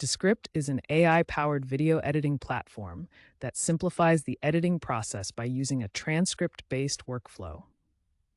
Descript is an AI-powered video editing platform that simplifies the editing process by using a transcript-based workflow.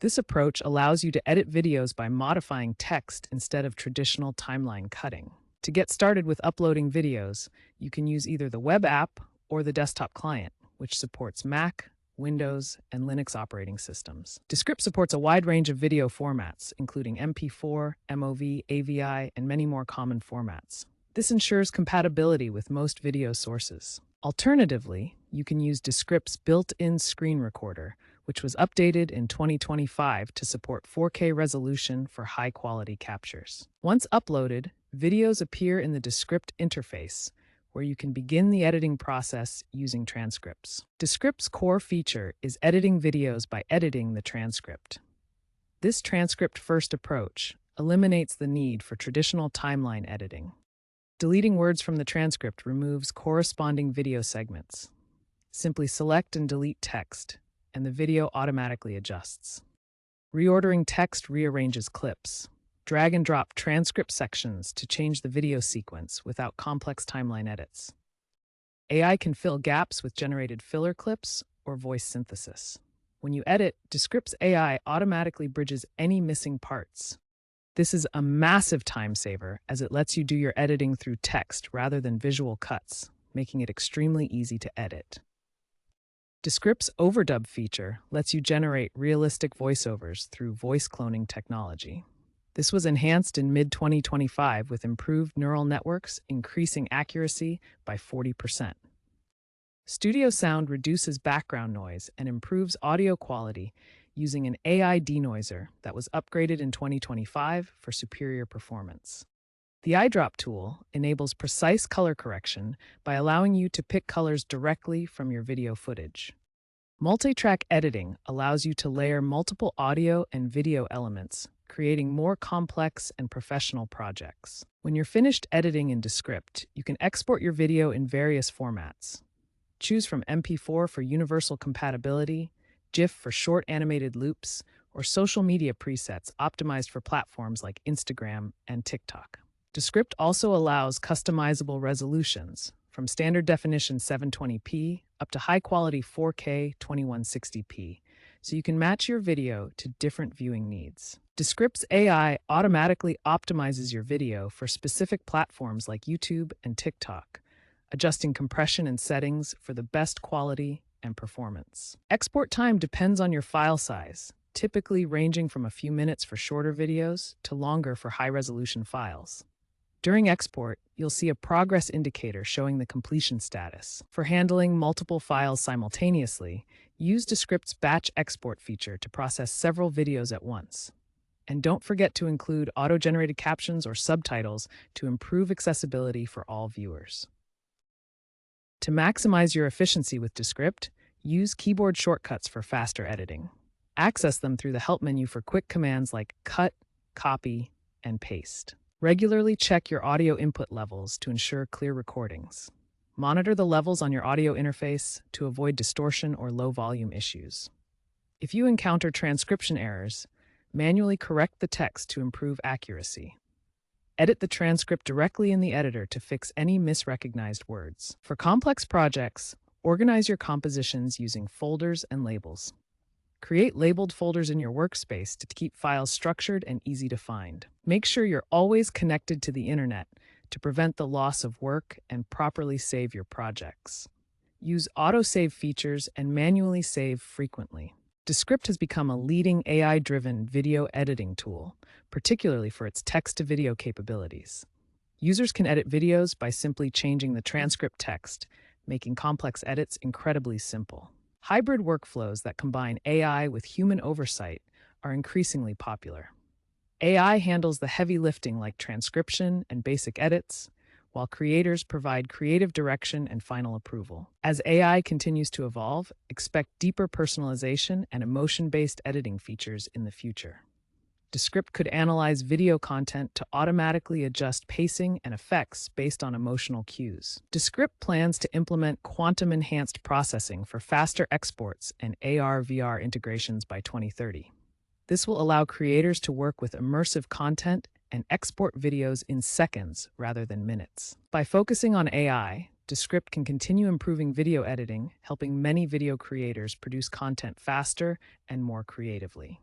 This approach allows you to edit videos by modifying text instead of traditional timeline cutting. To get started with uploading videos, you can use either the web app or the desktop client, which supports Mac, Windows, and Linux operating systems. Descript supports a wide range of video formats, including MP4, MOV, AVI, and many more common formats. This ensures compatibility with most video sources. Alternatively, you can use Descript's built-in screen recorder, which was updated in 2025 to support 4K resolution for high-quality captures. Once uploaded, videos appear in the Descript interface, where you can begin the editing process using transcripts. Descript's core feature is editing videos by editing the transcript. This transcript-first approach eliminates the need for traditional timeline editing. Deleting words from the transcript removes corresponding video segments. Simply select and delete text, and the video automatically adjusts. Reordering text rearranges clips. Drag and drop transcript sections to change the video sequence without complex timeline edits. AI can fill gaps with generated filler clips or voice synthesis. When you edit, Descript's AI automatically bridges any missing parts. This is a massive time saver as it lets you do your editing through text rather than visual cuts, making it extremely easy to edit. Descript's overdub feature lets you generate realistic voiceovers through voice cloning technology. This was enhanced in mid-2025 with improved neural networks, increasing accuracy by 40%. Studio Sound reduces background noise and improves audio quality using an AI denoiser that was upgraded in 2025 for superior performance. The eyedrop tool enables precise color correction by allowing you to pick colors directly from your video footage. Multi-track editing allows you to layer multiple audio and video elements, creating more complex and professional projects. When you're finished editing in Descript, you can export your video in various formats. Choose from MP4 for universal compatibility, GIF for short animated loops, or social media presets optimized for platforms like Instagram and TikTok. Descript also allows customizable resolutions, from standard definition 720p up to high-quality 4K 2160p, so you can match your video to different viewing needs. Descript's AI automatically optimizes your video for specific platforms like YouTube and TikTok, adjusting compression and settings for the best quality and performance. Export time depends on your file size, typically ranging from a few minutes for shorter videos to longer for high-resolution files. During export, you'll see a progress indicator showing the completion status. For handling multiple files simultaneously, use Descript's batch export feature to process several videos at once. And don't forget to include auto-generated captions or subtitles to improve accessibility for all viewers. To maximize your efficiency with Descript, use keyboard shortcuts for faster editing. Access them through the help menu for quick commands like cut, copy, and paste. Regularly check your audio input levels to ensure clear recordings. Monitor the levels on your audio interface to avoid distortion or low volume issues. If you encounter transcription errors, manually correct the text to improve accuracy. Edit the transcript directly in the editor to fix any misrecognized words. For complex projects, organize your compositions using folders and labels. Create labeled folders in your workspace to keep files structured and easy to find. Make sure you're always connected to the internet to prevent the loss of work and properly save your projects. Use autosave features and manually save frequently. Descript has become a leading AI-driven video editing tool, particularly for its text-to-video capabilities. Users can edit videos by simply changing the transcript text, making complex edits incredibly simple. Hybrid workflows that combine AI with human oversight are increasingly popular. AI handles the heavy lifting like transcription and basic edits, while creators provide creative direction and final approval. As AI continues to evolve, expect deeper personalization and emotion-based editing features in the future. Descript could analyze video content to automatically adjust pacing and effects based on emotional cues. Descript plans to implement quantum-enhanced processing for faster exports and AR/VR integrations by 2030. This will allow creators to work with immersive content and export videos in seconds rather than minutes. By focusing on AI, Descript can continue improving video editing, helping many video creators produce content faster and more creatively.